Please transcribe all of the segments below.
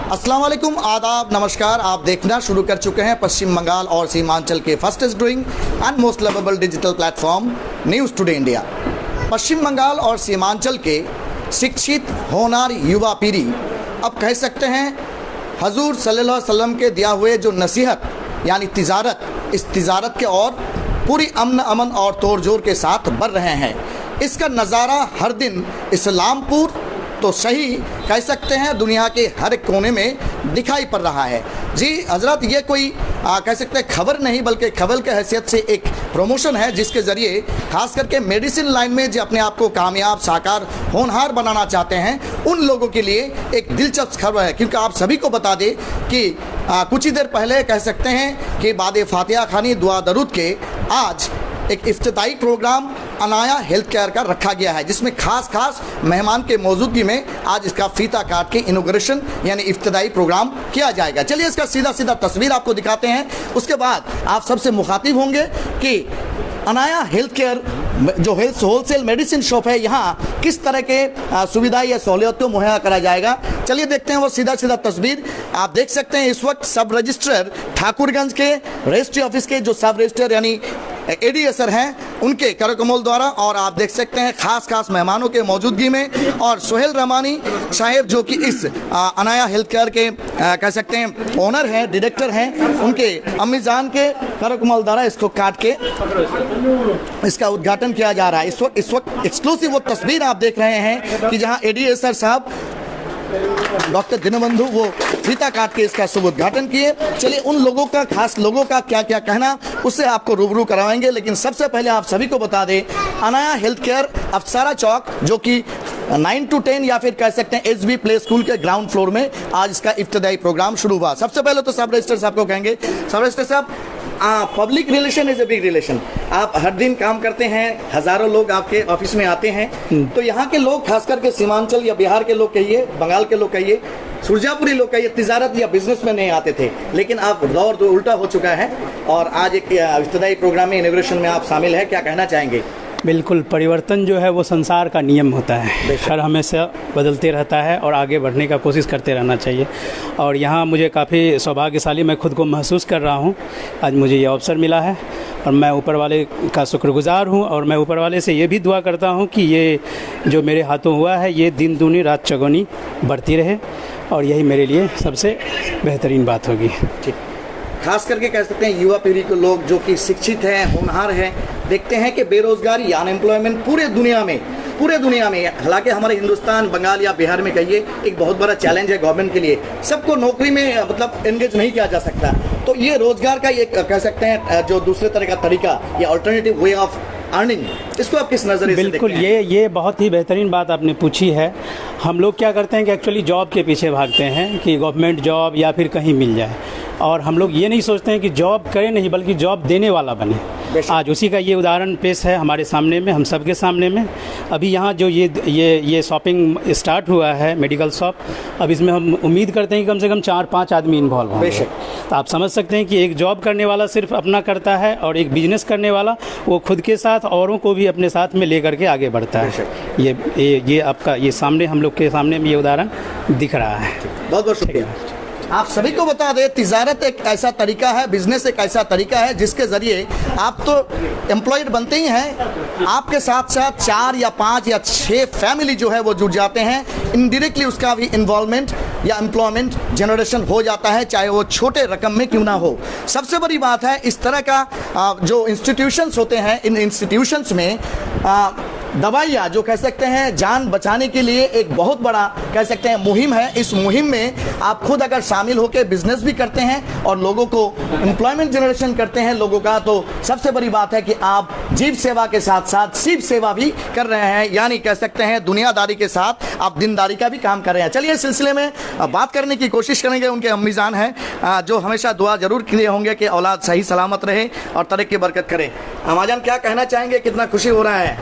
अस्सलाम वालेकुम, आदाब, नमस्कार। आप देखना शुरू कर चुके हैं पश्चिम बंगाल और सीमांचल के fastest growing and most lovable digital platform news today India. Paschim Bengal और सीमांचल के शिक्षित होनहार युवा पीढ़ी अब कह सकते हैं हजूर सल्लल्लाहु अलैहि वसल्लम के दिया हुए जो नसीहत यानी तिजारत, इस तिजारत के और पूरी अमन और तोड़ जोड़ के साथ बढ़ रहे हैं। इसका नज़ारा हर दिन इस्लामपुर तो सही कह सकते हैं दुनिया के हर कोने में दिखाई पड़ रहा है। जी हजरत, ये कोई कह सकते हैं खबर नहीं बल्कि खबर के हैसियत से एक प्रमोशन है जिसके ज़रिए खास करके मेडिसिन लाइन में जो अपने आप को कामयाब, साकार, होनहार बनाना चाहते हैं उन लोगों के लिए एक दिलचस्प खबर है। क्योंकि आप सभी को बता दें कि कुछ ही देर पहले कह सकते हैं कि बाद फातिहा खानी दुआ दरूद के आज एक इफ्तिताई प्रोग्राम अनाया हेल्थ केयर का रखा गया है, जिसमें खास मेहमान के मौजूदगी में आज इसका फीता काट के इनॉग्रेशन यानी इफ्तिताई प्रोग्राम किया जाएगा। चलिए इसका सीधा तस्वीर आपको दिखाते हैं। उसके बाद आप सबसे मुखातिब होंगे कि अनाया हेल्थ केयर जो हेल्थ होलसेल मेडिसिन शॉप है, यहाँ किस तरह के सुविधा या सहूलियत को मुहैया करा जाएगा। चलिए देखते हैं वो सीधा तस्वीर। आप देख सकते हैं इस वक्त सब रजिस्ट्रार ठाकुरगंज के रजिस्ट्री ऑफिस के जो सब रजिस्ट्रार यानी एडीएसआर हैं उनके करकमल द्वारा, और आप देख सकते हैं खास मेहमानों के मौजूदगी में और सोहेल रहमानी साहेब जो कि इस अनाया हेल्थ केयर के कह सकते हैं ओनर हैं, डायरेक्टर हैं, उनके अम्मी जान के करकमल द्वारा इसको काट के इसका उद्घाटन किया जा रहा है। इस वक्त एक्सक्लूसिव वो तस्वीर आप देख रहे हैं कि जहां एडीएसआर साहब डॉक्टर दीनबंधु वो फीता काट के इसका शुभ उद्घाटन किए। चलिए उन लोगों का, खास लोगों का क्या क्या कहना उससे आपको रूबरू कराएंगे, लेकिन सबसे पहले आप सभी को बता दें अनाया हेल्थ केयर अफसारा चौक जो कि 9 to 10 या फिर कह सकते हैं एसबी प्ले स्कूल के ग्राउंड फ्लोर में आज इसका इब्तिदाई प्रोग्राम शुरू हुआ। सबसे पहले तो सब रजिस्टर साहब को कहेंगे, सब रजिस्टर साहब, public relation is a big relation. आप हर दिन काम करते हैं, हजारों लोग आपके ऑफिस में आते हैं, तो यहाँ के लोग खास करके सीमांचल या बिहार के लोग कहिए, बंगाल के लोग कहिए, सुरजापुरी लोग कहिए, तिजारत या बिजनेस में नहीं आते थे, लेकिन अब दौर तो उल्टा हो चुका है और आज एक इब्तिदाई प्रोग्राम में इनॉग्रेशन में आप शामिल है, क्या कहना चाहेंगे? बिल्कुल, परिवर्तन जो है वो संसार का नियम होता है, हर हमेशा बदलते रहता है और आगे बढ़ने का कोशिश करते रहना चाहिए। और यहाँ मुझे काफ़ी सौभाग्यशाली मैं खुद को महसूस कर रहा हूँ, आज मुझे ये अवसर मिला है और मैं ऊपर वाले का शुक्रगुजार हूँ और मैं ऊपर वाले से ये भी दुआ करता हूँ कि ये जो मेरे हाथों हुआ है ये दिन दूनी रात चौगुनी बढ़ती रहे और यही मेरे लिए सबसे बेहतरीन बात होगी। ठीक, खास करके कह सकते हैं युवा पीढ़ी के लोग जो कि शिक्षित हैं, होनहार हैं, देखते हैं कि बेरोजगारी या अनएम्प्लॉयमेंट पूरे दुनिया में हालांकि हमारे हिंदुस्तान, बंगाल या बिहार में कहिए एक बहुत बड़ा चैलेंज है गवर्नमेंट के लिए, सबको नौकरी में मतलब एंगेज नहीं किया जा सकता। तो ये रोजगार का एक कह सकते हैं जो दूसरे तरह का तरीका या अल्टरनेटिव वे ऑफ अर्निंग, इसको आप किस नज़रिए से बिल्कुल, देखते हैं? ये बहुत ही बेहतरीन बात आपने पूछी है। हम लोग क्या करते हैं कि एक्चुअली जॉब के पीछे भागते हैं कि गवर्नमेंट जॉब या फिर कहीं मिल जाए, और हम लोग ये नहीं सोचते हैं कि जॉब करें नहीं बल्कि जॉब देने वाला बने। आज उसी का ये उदाहरण पेश है हमारे सामने में, हम सबके सामने में। अभी यहाँ जो ये शॉपिंग स्टार्ट हुआ है मेडिकल शॉप, अब इसमें हम उम्मीद करते हैं कि कम से कम 4-5 आदमी इन्वॉल्व होंगे। तो आप समझ सकते हैं कि एक जॉब करने वाला सिर्फ अपना करता है और एक बिजनेस करने वाला वो खुद के साथ औरों को भी अपने साथ में लेकर के आगे बढ़ता है। ये आपका ये सामने हम लोग के सामने में ये उदाहरण दिख रहा है। बहुत बहुत शुक्रिया। आप सभी को बता दें तिजारत एक ऐसा तरीका है, बिजनेस एक ऐसा तरीका है जिसके ज़रिए आप तो एम्प्लॉयड बनते ही हैं, आपके साथ साथ 4 या 5 या 6 फैमिली जो है वो जुड़ जाते हैं, इनडायरेक्टली उसका भी इन्वॉल्वमेंट या एम्प्लॉयमेंट जनरेशन हो जाता है, चाहे वो छोटे रकम में क्यों ना हो। सबसे बड़ी बात है इस तरह का जो इंस्टीट्यूशंस होते हैं, इन इंस्टीट्यूशंस में दवाइयाँ जो कह सकते हैं जान बचाने के लिए एक बहुत बड़ा कह सकते हैं मुहिम है। इस मुहिम में आप खुद अगर शामिल होकर बिजनेस भी करते हैं और लोगों को एम्प्लॉयमेंट जनरेशन करते हैं लोगों का, तो सबसे बड़ी बात है कि आप जीव सेवा के साथ साथ शिव सेवा भी कर रहे हैं, यानी कह सकते हैं दुनियादारी के साथ आप दीनदारी का भी काम कर रहे हैं। चलिए इस सिलसिले में बात करने की कोशिश करेंगे। उनके अम्मीजान हैं जो हमेशा दुआ जरूर किए होंगे कि औलाद सही सलामत रहे और तरक्की बरकत करे। अम्माजान क्या कहना चाहेंगे, कितना खुशी हो रहा है?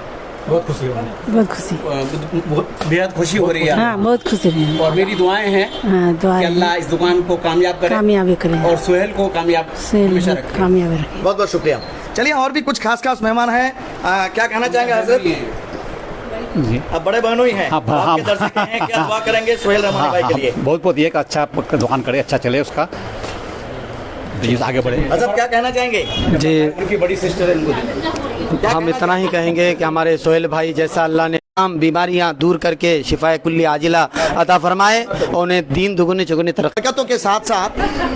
बहुत खुशी हो रही है, बहुत खुशी, बेहद खुशी हो रही है। हाँ, बहुत खुशी रही है। और मेरी दुआएं हैं कि अल्लाह इस दुकान को कामयाब करे, कामयाबी करे और सोहेल को कामयाब हमेशा रखे। कामयाब रखे। बहुत बहुत शुक्रिया। चलिए और भी कुछ खास मेहमान हैं, क्या कहना चाहेंगे हजरत? जी। अब बड़े बहनों ही हैं, हाँ, हाँ, आपके दर्शक हैं, क्या दुआ करेंगे सोहेल रमानी भाई के लिए? बहुत बहुत ये कि अच्छा दुकान करे, अच्छा चले उसका, बिजनेस आगे बढ़े। अच्छा, क्या कहना चाहेंगे? जी, उनकी बड़ी सिस्टर है, उनको हम इतना ही कहेंगे कि हमारे सोहेल भाई जैसा अल्लाह ने तमाम बीमारियां दूर करके शिफाए कुल्ली आजिला अता फरमाए और उन्हें दीन दुगुनी चुगुनी तरक्की। बरकतों के साथ साथ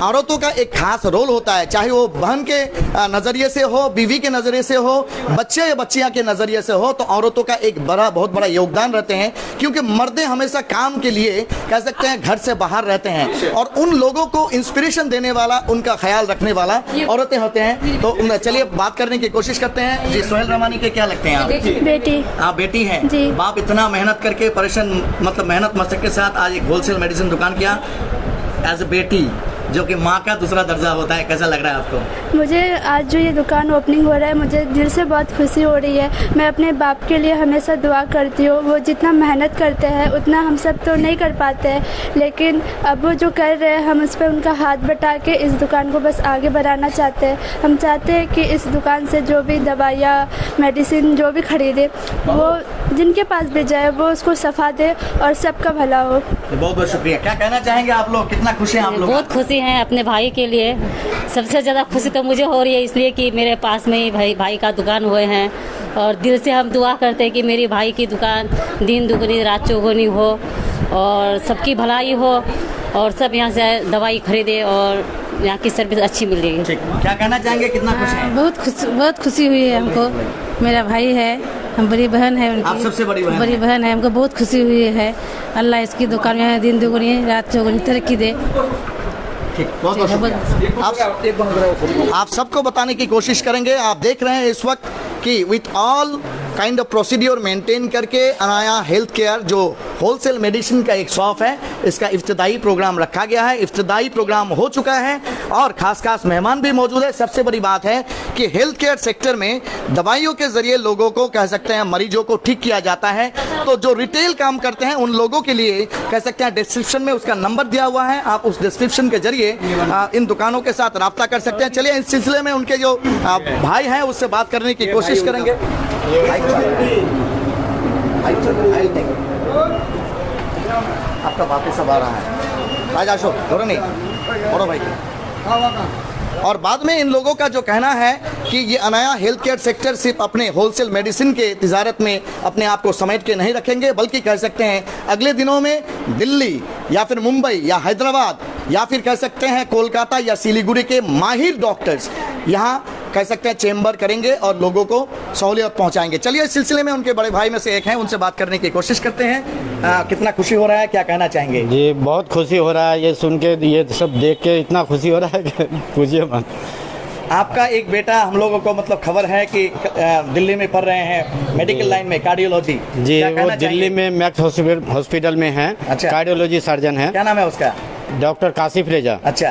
औरतों का एक खास रोल होता है, चाहे वो बहन के नज़रिए से हो, बीवी के नज़रिए से हो, बच्चे या बच्चियां के नज़रिए से हो, तो औरतों का एक बहुत बड़ा योगदान रहते हैं, क्योंकि मर्दे हमेशा काम के लिए कह सकते हैं घर से बाहर रहते हैं, और उन लोगों को इंस्पिरेशन देने वाला, उनका ख्याल रखने वाला औरतें होते हैं। तो चलिए बात करने की कोशिश करते हैं। जी, सोहेल रमानी के क्या लगते हैं आप? बेटी। आप बेटी हैं जी। बाप इतना मेहनत करके परेशान, मतलब मेहनत मशक्कत के साथ आज एक होलसेल मेडिसिन दुकान किया, एज ए बेटी जो कि माँ का दूसरा दर्जा होता है, कैसा लग रहा है आपको? मुझे आज जो ये दुकान ओपनिंग हो रहा है, मुझे दिल से बहुत खुशी हो रही है। मैं अपने बाप के लिए हमेशा दुआ करती हूँ। वो जितना मेहनत करते हैं उतना हम सब तो नहीं कर पाते हैं, लेकिन अब वो जो कर रहे हैं हम उस पर उनका हाथ बटा के इस दुकान को बस आगे बढ़ाना चाहते हैं। हम चाहते हैं कि इस दुकान से जो भी दवाइयाँ, मेडिसिन जो भी खरीदे, वो जिनके पास भी जाए वो उसको सफा दे और सबका भला हो। बहुत बहुत शुक्रिया। क्या कहना चाहेंगे आप लोग? कितना खुश हैं आप लोग? बहुत खुशी हैं अपने भाई के लिए। सबसे ज़्यादा खुशी तो मुझे हो रही है इसलिए कि मेरे पास में ही भाई का दुकान हुए हैं, और दिल से हम दुआ करते हैं कि मेरी भाई की दुकान दिन दुगनी रात चौगुनी हो और सबकी भलाई हो और सब यहाँ से दवाई खरीदे और यहाँ की सर्विस अच्छी मिल रही है। ठीक, क्या कहना चाहेंगे? कितना खुश हैं? बहुत खुशी हुई है हमको। मेरा भाई है, हम बड़ी बहन है उनकी। आप सबसे बड़ी बहन है, हमको बहुत खुशी हुई है। अल्लाह इसकी दुकान में दिन दुगनी रात चौगुनी तरक्की दे। बहुत बहुत शुक्रिया। आप सबको बताने की कोशिश करेंगे। आप देख रहे हैं इस वक्त कि with all kind of procedure maintain करके अनाया हेल्थ केयर जो होलसेल मेडिसिन का एक शॉप है, इसका इफ्तिदाई प्रोग्राम रखा गया है। इफ्तिदाई प्रोग्राम हो चुका है और खास मेहमान भी मौजूद है। सबसे बड़ी बात है कि हेल्थ केयर सेक्टर में दवाइयों के जरिए लोगों को कह सकते हैं मरीजों को ठीक किया जाता है। तो जो रिटेल काम करते हैं उन लोगों के लिए कह सकते हैं डिस्क्रिप्शन में उसका नंबर दिया हुआ है, आप उस डिस्क्रिप्शन के जरिए इन दुकानों के साथ रब्ता कर सकते हैं। चलिए इस सिलसिले में उनके जो भाई हैं उससे बात करने की कोशिश करेंगे। आपका वापस सब आ रहा है राजा अशोक धोरो नहीं और भाई। और बाद में इन लोगों का जो कहना है कि ये अनाया हेल्थ केयर सेक्टर सिर्फ अपने होलसेल मेडिसिन के तिजारत में अपने आप को समेट के नहीं रखेंगे, बल्कि कह सकते हैं अगले दिनों में दिल्ली या फिर मुंबई या हैदराबाद या फिर कह सकते हैं कोलकाता या सिलीगुड़ी के माहिर डॉक्टर्स यहाँ कह सकते हैं चेंबर करेंगे और लोगों को सहूलियत पहुंचाएंगे। चलिए इस सिलसिले में उनके बड़े भाई में से एक हैं, उनसे बात करने की कोशिश करते हैं। कितना खुशी हो रहा है, क्या कहना चाहेंगे? जी बहुत खुशी हो रहा है ये सुन के, ये सब देख के इतना खुशी हो रहा है कि पूछिए मत। आपका एक बेटा हम लोगों को मतलब खबर है कि दिल्ली में पढ़ रहे हैं मेडिकल लाइन में, कार्डियोलॉजी। जी वो दिल्ली में मैक्स हॉस्पिटल में है। अच्छा। कार्डियोलॉजी सर्जन है। क्या नाम है उसका? डॉक्टर कासिफ रेजा। अच्छा,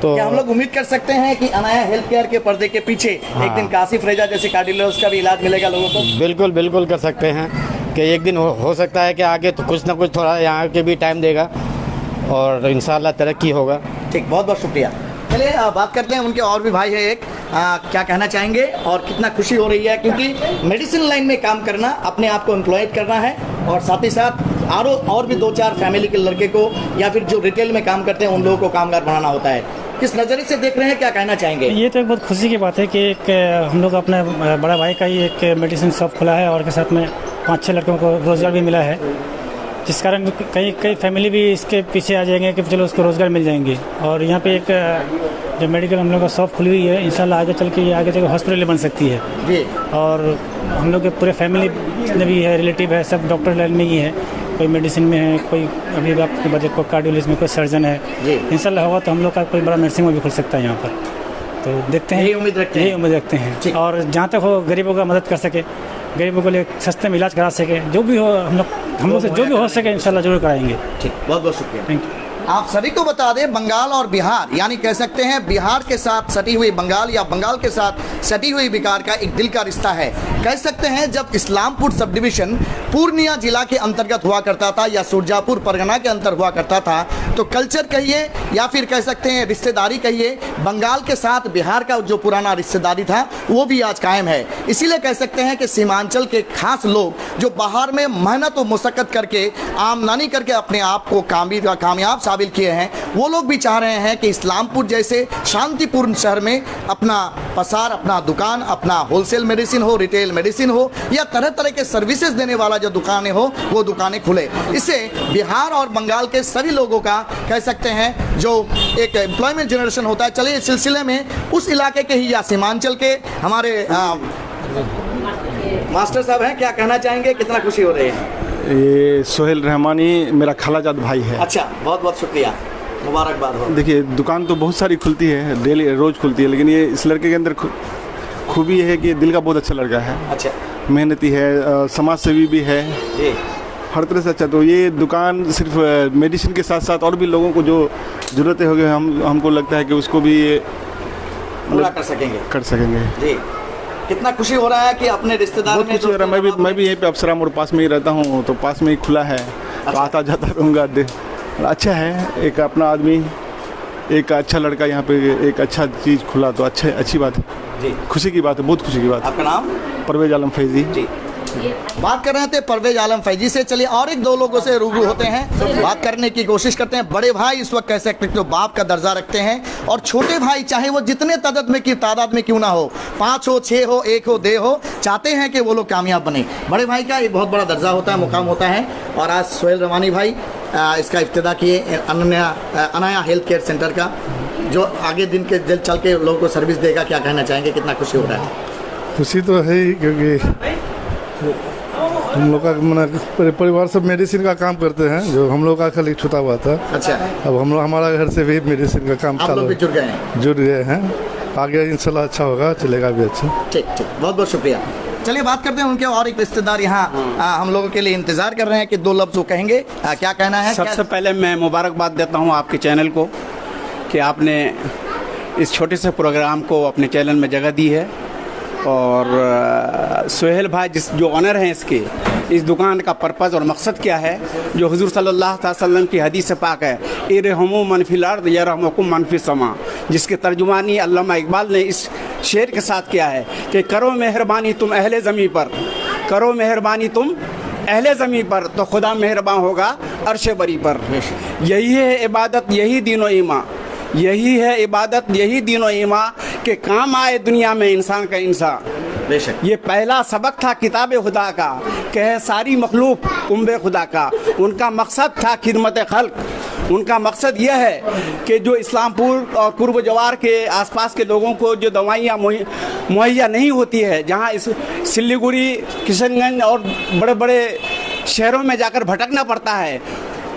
तो क्या हम लोग उम्मीद कर सकते हैं कि अनाया हेल्थ केयर के पर्दे के पीछे एक दिन कासिफ रेजा जैसे कार्डियोलॉजिस्ट का भी इलाज मिलेगा लोगों को? बिल्कुल बिल्कुल कर सकते हैं कि एक दिन हो सकता है कि आगे तो कुछ ना कुछ थोड़ा यहाँ के भी टाइम देगा और इंशाल्लाह तरक्की होगा। ठीक, बहुत बहुत शुक्रिया। चलिए बात करते हैं उनके और भी भाई है एक, क्या कहना चाहेंगे और कितना खुशी हो रही है, क्योंकि मेडिसिन लाइन में काम करना अपने आप को एम्प्लॉयड करना है और साथ ही साथ और भी 2-4 फैमिली के लड़के को या फिर जो रिटेल में काम करते हैं उन लोगों को कामगार बनाना होता है। किस नज़रिए से देख रहे हैं, क्या कहना चाहेंगे? ये तो एक बहुत खुशी की बात है कि एक हम लोग अपने बड़ा भाई का ही एक मेडिसिन शॉप खुला है और के साथ में 5-6 लड़कों को रोज़गार भी मिला है, जिस कारण कई फैमिली भी इसके पीछे आ जाएंगे कि चलो उसको रोज़गार मिल जाएंगे। और यहाँ पे एक जो मेडिकल हम लोग का शॉप खुली हुई है, इंशाल्लाह आगे चल के ये आगे चल हॉस्पिटल बन सकती है जी। और हम लोग के पूरे फैमिली जितने भी है रिलेटिव है सब डॉक्टर लाइन में ही है, कोई मेडिसिन में है, कोई अभी आपके बजट को कार्डियोलॉजिस्ट में, कोई सर्जन है। इंशाल्लाह होगा तो हम लोग का कोई बड़ा नर्सिंग होम भी खुल सकता है यहाँ पर। तो देखते हैं, यही उम्मीद रखते हैं और जहाँ तक हो गरीबों का मदद कर सके, गरीबों को लिए सस्ते में इलाज करा सके, जो भी हो हम लोग से जो भी हो सके इंशाल्लाह जरूर कराएंगे। ठीक, बहुत बहुत शुक्रिया, थैंक यू। आप सभी को बता दें, बंगाल और बिहार, यानी कह सकते हैं बिहार के साथ सटी हुई बंगाल या बंगाल के साथ सटी हुई बिहार का एक दिल का रिश्ता है। कह सकते हैं जब इस्लामपुर सब डिवीज़न पूर्णिया जिला के अंतर्गत हुआ करता था या सुरजापुर परगना के अंतर हुआ करता था, तो कल्चर कहिए या फिर कह सकते हैं रिश्तेदारी कहिए, बंगाल के साथ बिहार का जो पुराना रिश्तेदारी था वो भी आज कायम है। इसीलिए कह सकते हैं कि सीमांचल के खास लोग जो बाहर में मेहनत और मुशक्कत करके आमदनी करके अपने आप को कामयाब साबित किए हैं, वो लोग भी चाह रहे हैं कि इस्लामपुर जैसे शांतिपूर्ण शहर में अपना पसार, अपना दुकान, अपना होलसेल मेडिसिन हो, रिटेल मेडिसिन हो या तरह तरह के सर्विसेज देने वाला जो दुकानें हो वो दुकानें खुले। इससे बिहार और बंगाल के सभी लोगों का कह सकते हैं जो एक एम्प्लॉयमेंट जनरेशन होता है। चलिए इस सिलसिले में उस इलाके के ही या सीमांचल के हमारे मास्टर साहब हैं, क्या कहना चाहेंगे, कितना खुशी हो रही है? ये सोहेल रहमानी मेरा खालाजाद भाई है। अच्छा, बहुत बहुत शुक्रिया, मुबारकबाद हो। देखिए दुकान तो बहुत सारी खुलती है, डेली रोज़ खुलती है, लेकिन ये इस लड़के के अंदर खूबी है कि दिल का बहुत अच्छा लड़का है। अच्छा, मेहनती है, समाज सेवी भी है, हर तरह से अच्छा। तो ये दुकान सिर्फ मेडिसिन के साथ साथ और भी लोगों को जो ज़रूरतें होगी हमको लगता है कि उसको भी पूरा कर सकेंगे जी। कितना खुशी हो रहा है कि अपने रिश्तेदार में खुशी हो रहा है। मैं भी यहीं पे अफसरा मोड़ पास में ही रहता हूँ, तो पास में ही खुला है। अच्छा। तो आता जाता रहूँगा। अच्छा है, एक अपना आदमी, एक अच्छा लड़का यहाँ पे एक अच्छा चीज़ खुला, तो अच्छी बात है जी, खुशी की बात है, बहुत खुशी की बात है। आपका नाम? परवेज आलम फैजी जी। बात कर रहे थे परवेज आलम फैजी से। चलिए और एक दो लोगों से रूबरू होते हैं, बात करने की कोशिश करते हैं। बड़े भाई इस वक्त कह सकते हैं जो बाप का दर्जा रखते हैं, और छोटे भाई चाहे वो जितने तादाद में क्यों ना हो, 5 हो, 6 हो, 1 हो, 2 हो, चाहते हैं कि वो लोग कामयाब बने। बड़े भाई का एक बहुत बड़ा दर्जा होता है, मुकाम होता है। और आज सोहेल रवानी भाई इसका इफ्तिदा किए अनाया हेल्थ केयर सेंटर का, जो आगे दिन के जल्द चल के लोगों को सर्विस देगा। क्या कहना चाहेंगे, कितना खुशी हो रहा है? खुशी तो है ही, क्योंकि हम लोग का परिवार सब मेडिसिन का काम करते हैं, जो हम लोग का खाली छूटा हुआ था। अच्छा, अब हम लोग हमारा घर से भी मेडिसिन का काम चालू, जुड़ गए हैं। आगे इंशाल्लाह अच्छा होगा, चलेगा भी अच्छा। ठीक, बहुत बहुत शुक्रिया। चलिए बात करते हैं उनके और एक रिश्तेदार यहाँ हम लोगों के लिए इंतजार कर रहे हैं कि 2 लफ्ज़ वो कहेंगे। क्या कहना है? सबसे पहले मैं मुबारकबाद देता हूँ आपके चैनल को कि आपने इस छोटे से प्रोग्राम को अपने चैनल में जगह दी है। और सोहेल भाई जो ऑनर हैं इसके, इस दुकान का पर्पज़ और मकसद क्या है, जो हुजूर सल्लल्लाहु अलैहि वसल्लम की हदीस से पाक है, इरहमू मन फिल अर्द यरहमुकुम मन फिस समा, जिसके तर्जुमानी अल्लामा इकबाल ने इस शेर के साथ किया है कि करो मेहरबानी तुम अहले ज़मीं पर, करो मेहरबानी तुम अहले ज़मीं पर, तो खुदा मेहरबान होगा अर्श बरी पर। यही है इबादत, यही दीनो ईमा, यही है इबादत, यही दीनो ईमा के काम आए दुनिया में इंसान का इंसान। बेशक ये पहला सबक था किताब खुदा का, कहे सारी मखलूक कुंबे खुदा का। उनका मकसद था खिदमत खल्क। उनका मकसद यह है कि जो इस्लामपुर और कुर्ब जवार के आसपास के लोगों को जो दवाइयाँ मुहैया नहीं होती है, जहाँ इस सिल्लीगुड़ी, किशनगंज और बड़े बड़े शहरों में जाकर भटकना पड़ता है,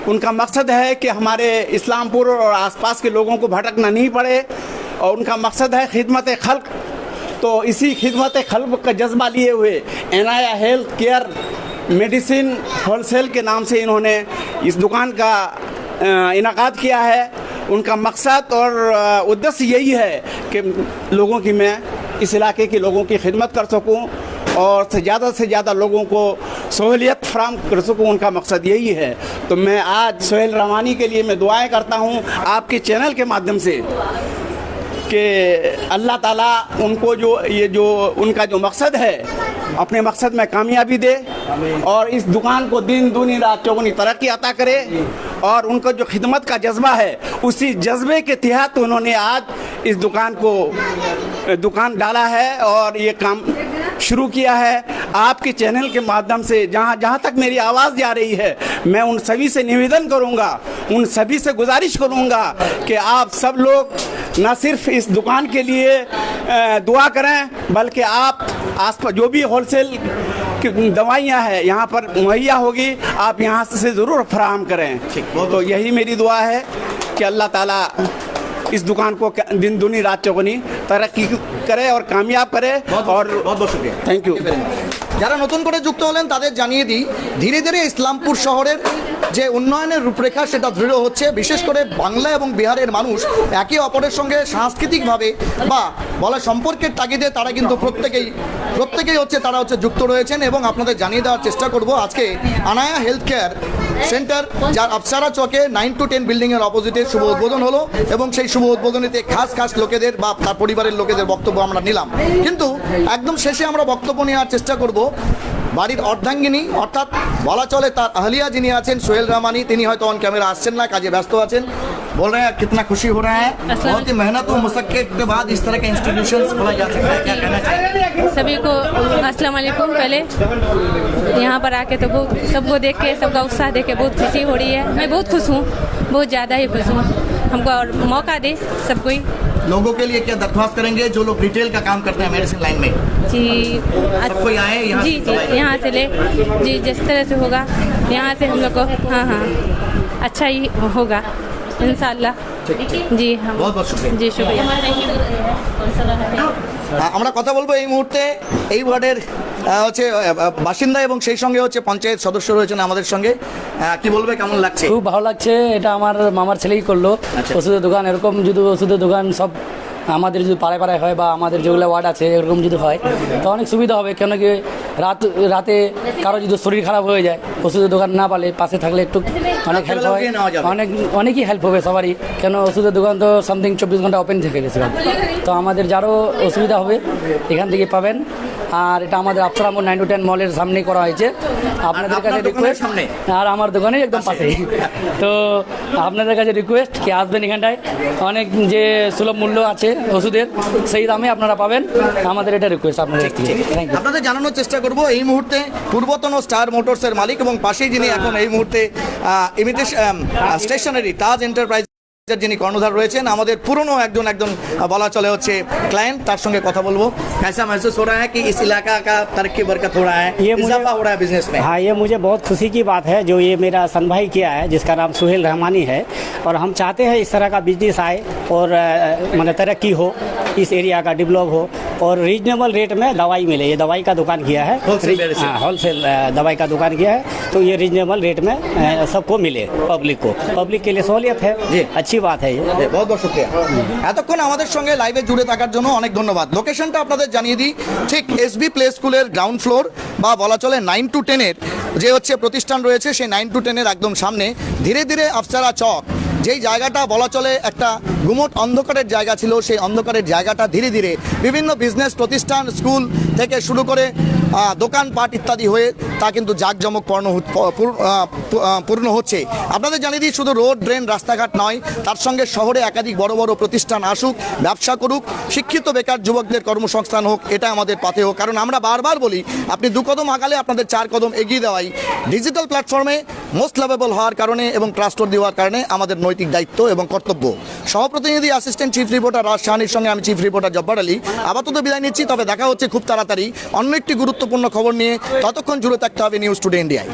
उनका मकसद है कि हमारे इस्लामपुर और आसपास के लोगों को भटकना नहीं पड़े, और उनका मकसद है खिदमत खल्क। तो इसी खिदमत खल्क का जज्बा लिए हुए Anaya health care medicine wholesale के नाम से इन्होंने इस दुकान का इनाकाद किया है। उनका मकसद और उद्देश्य यही है कि लोगों की, मैं इस इलाके के लोगों की खिदमत कर सकूं और से ज़्यादा लोगों को सहूलियत फराहम कर सकूँ। उनका मकसद यही है। तो मैं आज सोहेल रवानी के लिए मैं दुआएं करता हूँ आपके चैनल के माध्यम से कि अल्लाह ताला उनको जो उनका जो मकसद है, अपने मकसद में कामयाबी दे, और इस दुकान को दिन दूनी रात चौगुनी तरक्की अता करे। और उनका जो खिदमत का जज्बा है, उसी जज्बे के तहत उन्होंने आज इस दुकान डाला है और ये काम शुरू किया है। आपके चैनल के माध्यम से जहाँ तक मेरी आवाज़ जा रही है, मैं उन सभी से निवेदन करूँगा, उन सभी से गुजारिश करूँगा कि आप सब लोग न सिर्फ इस दुकान के लिए दुआ करें, बल्कि आप आसपास जो भी होलसेल की दवाइयाँ हैं यहाँ पर मुहैया होगी, आप यहाँ से ज़रूर फराहम करें। तो यही मेरी दुआ है कि अल्लाह ताला इस दुकान को दिन दूनी रात चौगुनी तरक्की करे और कामयाब करे। और बहुत शुक्रिया, थैंक यू। যারা নতুন করে যুক্ত হলেন তাদের জানিয়ে দিই, ধীরে ধীরে ইসলামপুর শহরের যে উন্নয়নের রূপরেখা সেটা দৃঢ় হচ্ছে। বিশেষ করে বাংলা এবং বিহারের মানুষ একে অপরের সঙ্গে সাংস্কৃতিকভাবে বা বলা সম্পর্কের তাগিদে তারা কিন্তু প্রত্যেকেই হচ্ছে তারা হচ্ছে যুক্ত রয়েছেন। এবং আপনাদের জানিয়ে দেওয়ার চেষ্টা করব আজকে আনায়া হেলথ কেয়ার সেন্টার যার আফসারা চকে 9 to 10 বিল্ডিংয়ের অপোজিটে শুভ উদ্বোধন হলো এবং সেই শুভ উদ্বোধনীতে খাস লোকেদের বা তার পরিবারের লোকেদের বক্তব্য আমরা নিলাম। কিন্তু একদম শেষে আমরা বক্তব্য নেওয়ার চেষ্টা করব বাড়ির অর্ধাঙ্গিনী অর্থাৎ বলা চলে তার আহলিয়া যিনি আছেন সোহেল রহমাनी, তিনি হয়তো অন ক্যামেরা আসছেন না, কাজে ব্যস্ত আছেন। बोल रहे हैं कितना खुशी हो रहा है, बहुत ही मेहनत और मुशक्कत के बाद इस तरह के इंस्टीट्यूशंस खोला जा सकता है, क्या कहना चाहिए? सभी को अस्सलाम वालेकुम। पहले यहाँ पर आके तो बहुत सबको देख के सबका उत्साह देख के बहुत खुशी हो रही है। मैं बहुत खुश हूँ, बहुत ज़्यादा ही खुश हूँ। हमको और मौका दे सबको ही। लोगों के लिए क्या दरख्वास्त करेंगे जो लोग रिटेल का काम करते हैं मेडिसिन लाइन में? जी सब कोई आए यहाँ जी यहाँ से ले जी, जिस तरह से होगा यहाँ से हम लोग को हाँ अच्छा ही होगा इंशाल्लाह जी। हम बहुत बहुत शुक्रिया जी, शुक्रिया। আমরা কথা বলবো এই মুহূর্তে এই ওয়ার্ডের হচ্ছে বাসিন্দা এবং সেই সঙ্গে হচ্ছে পঞ্চায়েত সদস্য রয়েছেন আমাদের সঙ্গে। কি বলবে, কেমন লাগছে? খুব ভালো লাগছে। এটা আমার মামার ছেলেই করলো ওষুধের দোকান। এরকম যদি ওষুধের দোকান সব আমাদের যদি পাড়ায় হয় বা আমাদের যেগুলো ওয়ার্ড আছে এরকম যদি হয় তো অনেক সুবিধা হবে। কেন কি রাতে কারো যদি শরীর খারাপ হয়ে যায় ওষুধের দোকান না পালে পাশে থাকলে একটু অনেক হেল্প হয়, অনেকই হেল্প হবে সবারই। কেন ওষুধের দোকান তো সামথিং 24 ঘন্টা ওপেন থেকে গেছে, তো আমাদের যারও অসুবিধা হবে এখান থেকে পাবেন। আর এটা আমাদের আফসারা মোড় 9 to 10 মলের সামনেই করা হয়েছে। আপনাদের কাছে রিকোয়েস্ট, আর আমার দোকানের একদম পাশেই, তো আপনাদের কাছে রিকোয়েস্ট কি আসবেন এখানটায়। অনেক যে সুলভ মূল্য আছে ওষুধের সেই দামে আপনারা পাবেন, আমাদের এটা রিকোয়েস্ট আপনাদের থেকে। Thank you. আপনাদের জানানোর চেষ্টা করব এই মুহূর্তে পূর্বতন স্টার মোটরসের মালিক এবং পাশেই যিনি এখন এই মুহূর্তে ইমিটেশন স্টেশনারি তাজ এন্টারপ্রাইজ যিনি কর্ণধার রয়েছেন, আমাদের পুরনো একজন বলা চলে হচ্ছে ক্লায়েন্ট, তার সঙ্গে কথা বলবো। कैसा महसूस हो रहा है कि इस इलाका का तरक्की बरकत हो रहा है, इजाफा हो रहा है बिजनेस में? हाँ, ये मुझे बहुत खुशी की बात है जो ये मेरा सन भाई किया है जिसका नाम सोहेल रहमानी है। और हम चाहते हैं इस तरह का बिजनेस आए और मतलब तरक्की हो, इस एरिया का डेवलप हो और रीजनेबल रेट में दवाई मिले। ये दवाई का दुकान किया है, होलसेल दवाई का दुकान किया है, तो ये रीजनेबल रेट में सबको मिले, पब्लिक के लिए सहूलियत है, अच्छी बात है ये। बहुत बहुत शुक्रिया এতক্ষণ আমাদের সঙ্গে লাইভে জুড়ে থাকার জন্য অনেক ধন্যবাদ। লোকেশনটা আপনাদের জানিয়ে দিই, ঠিক এসবি প্লে স্কুলের গ্রাউন্ড ফ্লোর বা বলা চলে 9 to 10 এর যে হচ্ছে প্রতিষ্ঠান রয়েছে সেই 9 to 10 এর একদম সামনে ধীরে ধীরে আফসারা চক, যেই জায়গাটা বলা চলে একটা গুমট অন্ধকারের জায়গা ছিল, সেই অন্ধকারের জায়গাটা ধীরে ধীরে বিভিন্ন বিজনেস প্রতিষ্ঠান, স্কুল থেকে শুরু করে দোকানপাট ইত্যাদি হয়ে তা কিন্তু জাঁকজমক পূর্ণ হচ্ছে। আপনাদের জানিয়ে দিই শুধু রোড, ড্রেন, রাস্তাঘাট নয়, তার সঙ্গে শহরে একাধিক বড় বড় প্রতিষ্ঠান আসুক, ব্যবসা করুক, শিক্ষিত বেকার যুবকদের কর্মসংস্থান হোক, এটা আমাদের পাথেয়। কারণ আমরা বারবার বলি আপনি 2 কদম আগালে আপনাদের 4 কদম এগিয়ে দেওয়াই ডিজিটাল প্ল্যাটফর্মে মোস্ট লাভেবল হওয়ার কারণে এবং ট্রাস্ট দেওয়ার কারণে আমাদের নৈতিক দায়িত্ব এবং কর্তব্য। সহপ্রতিনিধি অ্যাসিস্ট্যান্ট চিফ রিপোর্টার রাজ শাহানির সঙ্গে আমি চিফ রিপোর্টার জব্বার আলী আপাতত বিদায় নিচ্ছি। তবে দেখা হচ্ছে খুব তাড়াতাড়ি অন্য একটি গুরুত্বপূর্ণ খবর নিয়ে। ততক্ষণ জুড়ে থাকতে হবে নিউজ টুডে ইন্ডিয়ায়।